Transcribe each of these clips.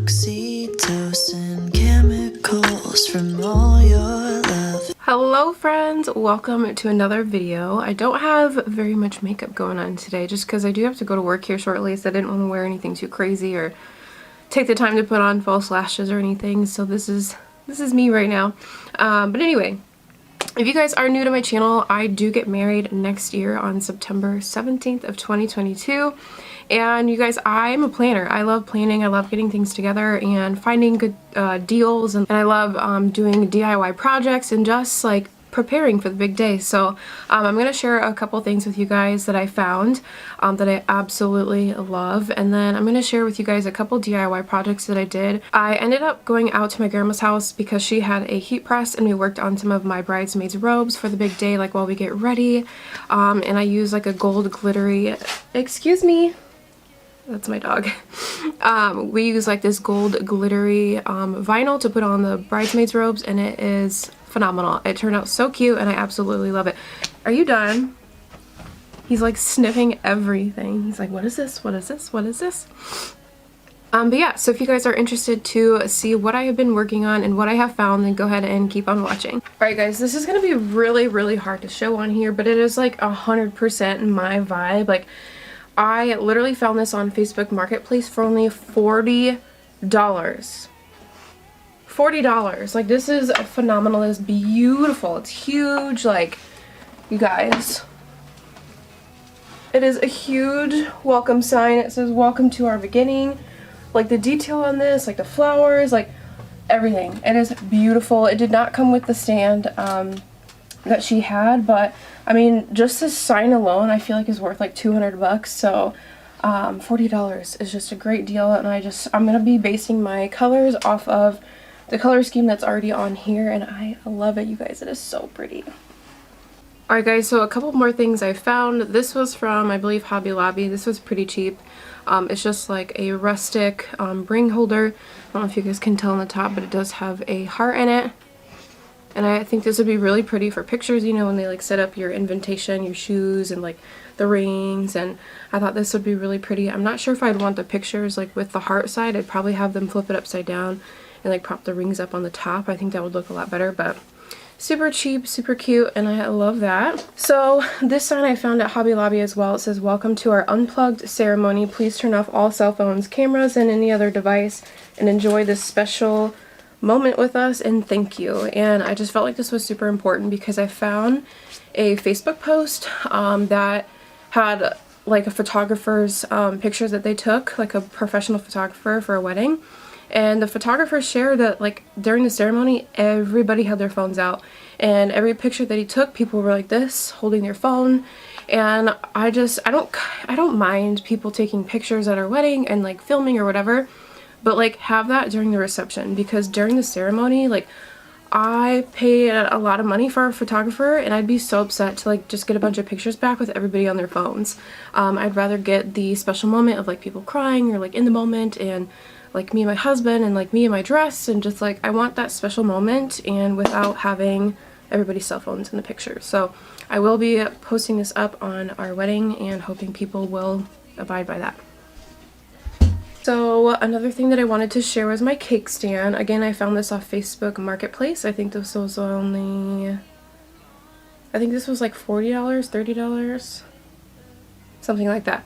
oxytocin chemicals from all your love. Hello friends, welcome to another video. I don't have very much makeup going on today just because I do have to go to work here shortly, so I didn't want to wear anything too crazy or take the time to put on false lashes or anything. So this is me right now. But anyway, if you guys are new to my channel, I do get married next year on September 17th of 2022. And you guys, I'm a planner. I love planning. I love getting things together and finding good deals. And I love doing DIY projects and just like preparing for the big day. So I'm going to share a couple things with you guys that I found that I absolutely love. And then I'm going to share with you guys a couple DIY projects that I did. I ended up going out to my grandma's house because she had a heat press and we worked on some of my bridesmaids robes for the big day, like while we get ready. And I used like a gold glittery, excuse me, that's my dog. We use like this gold glittery vinyl to put on the bridesmaids robes, and it is phenomenal. It turned out so cute and I absolutely love it. Are you done? He's like sniffing everything. He's like, what is this? What is this? What is this? But yeah, so if you guys are interested to see what I have been working on and what I have found, then go ahead and keep on watching. Alright guys, this is going to be really hard to show on here, but it is like 100% my vibe. Like, I literally found this on Facebook Marketplace for only $40. $40. Like, this is phenomenal. It's beautiful. It's huge. Like, you guys, it is a huge welcome sign. It says welcome to our beginning. Like, the detail on this, like the flowers, like everything. It is beautiful. It did not come with the stand that she had, but I mean, just this sign alone I feel like is worth like 200 bucks. So $40 is just a great deal, and I'm gonna be basing my colors off of the color scheme that's already on here, and I love it, you guys. It is so pretty. Alright guys, so a couple more things I found. This was from, I believe, Hobby Lobby. This was pretty cheap. It's just like a rustic ring holder. I don't know if you guys can tell on the top, but it does have a heart in it. And I think this would be really pretty for pictures, you know, when they like set up your invitation, your shoes, and like the rings. And I thought this would be really pretty. I'm not sure if I'd want the pictures like with the heart side. I'd probably have them flip it upside down and like prop the rings up on the top. I think that would look a lot better, but super cheap, super cute, and I love that. So this sign I found at Hobby Lobby as well. It says, welcome to our unplugged ceremony. Please turn off all cell phones, cameras, and any other device and enjoy this special moment with us, and thank you. And I just felt like this was super important because I found a Facebook post that had like a photographer's pictures that they took, like a professional photographer for a wedding. And the photographer shared that like during the ceremony everybody had their phones out, and every picture that he took people were like this, holding their phone. And I don't mind people taking pictures at our wedding and like filming or whatever, but like have that during the reception, because during the ceremony, like, I paid a lot of money for a photographer and I'd be so upset to like just get a bunch of pictures back with everybody on their phones. I'd rather get the special moment of like people crying or like in the moment, and like me and my husband, and like me and my dress, and just like I want that special moment, and without having everybody's cell phones in the picture. So I will be posting this up on our wedding and hoping people will abide by that. So another thing that I wanted to share was my cake stand. Again, I found this off Facebook Marketplace. I think this was like $40, $30, something like that.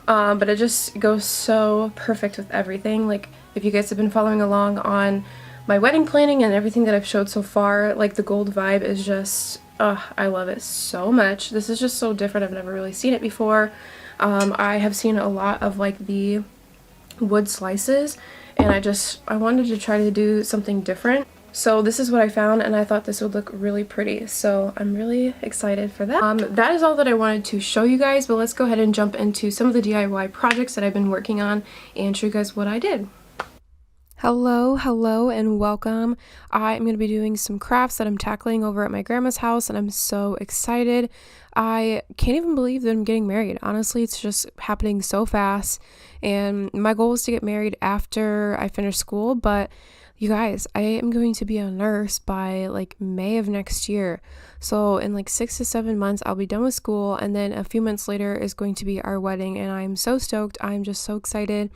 But it just goes so perfect with everything. Like, if you guys have been following along on my wedding planning and everything that I've showed so far, like the gold vibe is just, I love it so much. This is just so different. I've never really seen it before. I have seen a lot of like the wood slices, and I wanted to try to do something different. So this is what I found, and I thought this would look really pretty, so I'm really excited for that. That is all that I wanted to show you guys, but let's go ahead and jump into some of the DIY projects that I've been working on and show you guys what I did. Hello and welcome. I'm going to be doing some crafts that I'm tackling over at my grandma's house, and I'm so excited. I can't even believe that I'm getting married. Honestly, it's just happening so fast, and my goal is to get married after I finish school, but you guys, I am going to be a nurse by like May of next year. So in like 6 to 7 months, I'll be done with school, and then a few months later is going to be our wedding, and I'm so stoked. I'm just so excited.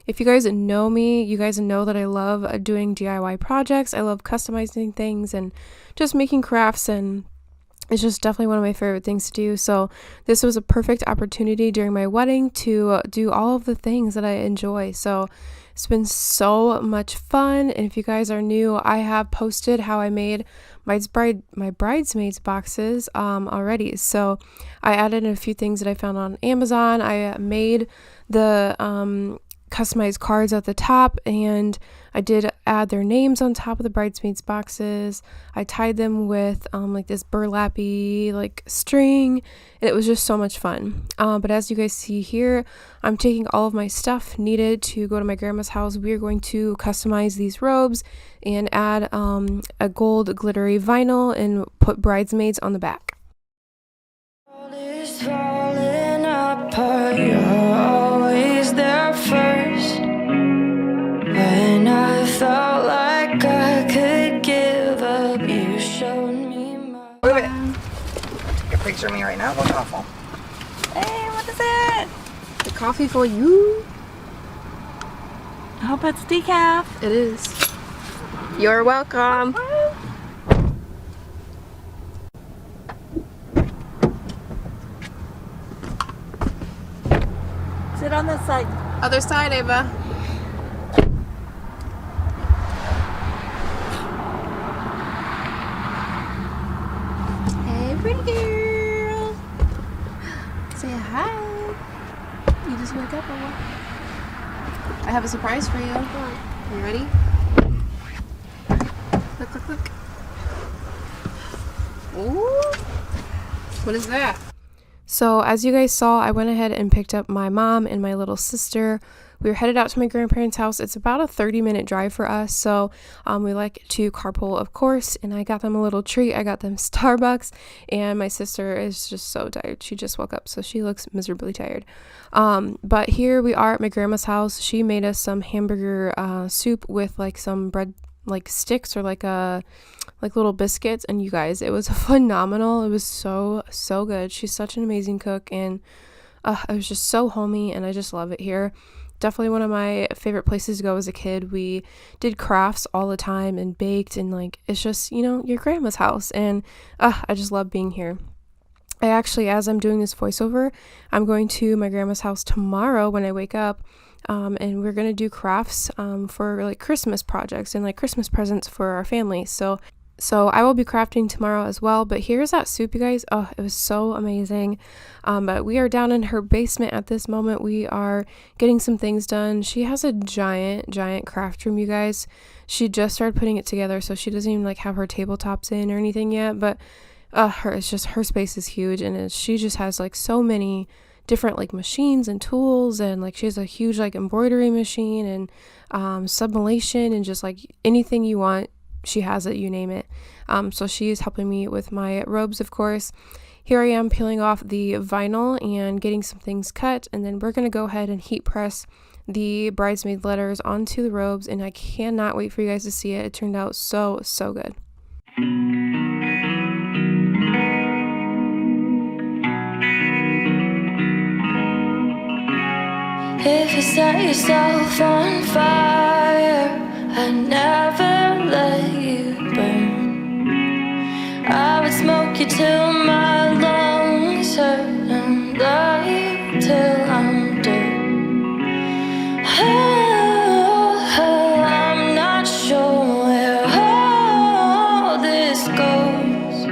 If you guys know me, you guys know that I love doing DIY projects. I love customizing things and just making crafts, and it's just definitely one of my favorite things to do. So this was a perfect opportunity during my wedding to do all of the things that I enjoy. So it's been so much fun. And if you guys are new, I have posted how I made my bridesmaids boxes already. So I added a few things that I found on Amazon. I made the customized cards at the top, and I did add their names on top of the bridesmaids boxes. I tied them with like this burlappy like string, and it was just so much fun. But as you guys see here, I'm taking all of my stuff needed to go to my grandma's house. We are going to customize these robes and add a gold glittery vinyl and put bridesmaids on the back. All is falling apart. You're always there first. When I felt like I could give up, you showed me my. Wait. Take a picture of me right now. Look awful. Hey, what is it? The coffee for you. I hope it's decaf. It is. You're welcome. Sit on this side. Other side, Ava. Hey, pretty girl. Say hi. You just woke up or what? I have a surprise for you. Are you ready? Look, look, look. Ooh. What is that? So as you guys saw, I went ahead and picked up my mom and my little sister. We were headed out to my grandparents' house. It's about a 30-minute drive for us, so we like to carpool, of course, and I got them a little treat. I got them Starbucks, and my sister is just so tired. She just woke up, so she looks miserably tired. But here we are at my grandma's house. She made us some hamburger soup with like some bread like sticks or like little biscuits, and you guys, it was phenomenal. It was so good. She's such an amazing cook, and it was just so homey, and I just love it here. Definitely one of my favorite places to go as a kid. We did crafts all the time and baked, and like it's just, you know, your grandma's house, and I just love being here. I actually, as I'm doing this voiceover, I'm going to my grandma's house tomorrow when I wake up, and we're gonna do crafts for like Christmas projects and like Christmas presents for our family. So I will be crafting tomorrow as well. But here's that soup, you guys. Oh, it was so amazing. But we are down in her basement at this moment. We are getting some things done. She has a giant craft room, you guys. She just started putting it together, so she doesn't even like have her tabletops in or anything yet. But it's just, her space is huge, and she just has like so many different like machines and tools, and like she has a huge like embroidery machine and sublimation, and just like anything you want, she has it, you name it. So she's helping me with my robes, of course. Here I am peeling off the vinyl and getting some things cut, and then we're going to go ahead and heat press the bridesmaid letters onto the robes, and I cannot wait for you guys to see it. It turned out so good. If you set yourself on fire, I never let you burn. I would smoke you till my lungs hurt and love you till I'm dead. Oh, I'm not sure where all this goes.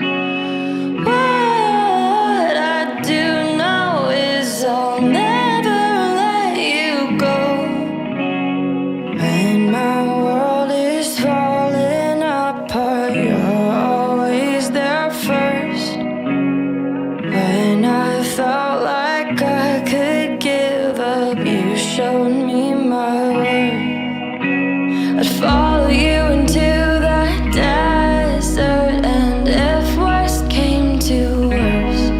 What I do know is I'll never let you go. When my world is falling apart, you're always there first. When I felt like I could give up, you showed me my worth. I'd follow you into that desert, and if worst came to worst,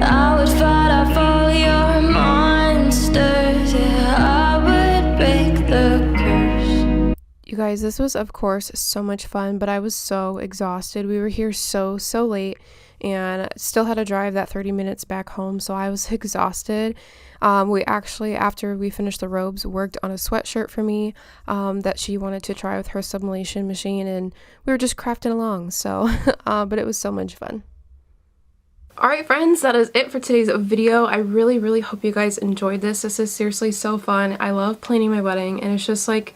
I would fight off all your monsters. Yeah, I would break the curse. You guys, this was of course so much fun, but I was so exhausted. We were here so late, and still had to drive that 30 minutes back home, so I was exhausted. We actually, after we finished the robes, worked on a sweatshirt for me that she wanted to try with her sublimation machine, and we were just crafting along, so but it was so much fun. Alright friends, that is it for today's video. I really hope you guys enjoyed this. This is seriously so fun. I love planning my wedding, and it's just like,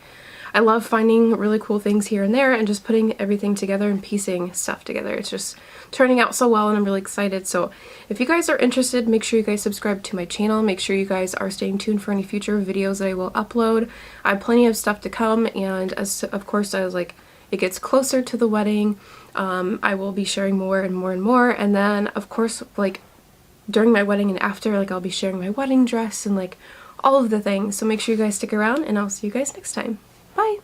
I love finding really cool things here and there and just putting everything together and piecing stuff together. It's just turning out so well, and I'm really excited. So if you guys are interested, make sure you guys subscribe to my channel. Make sure you guys are staying tuned for any future videos that I will upload. I have plenty of stuff to come, and of course as it gets closer to the wedding, I will be sharing more and more and more. And then of course, like during my wedding and after, I'll be sharing my wedding dress and all of the things. So make sure you guys stick around, and I'll see you guys next time. Bye!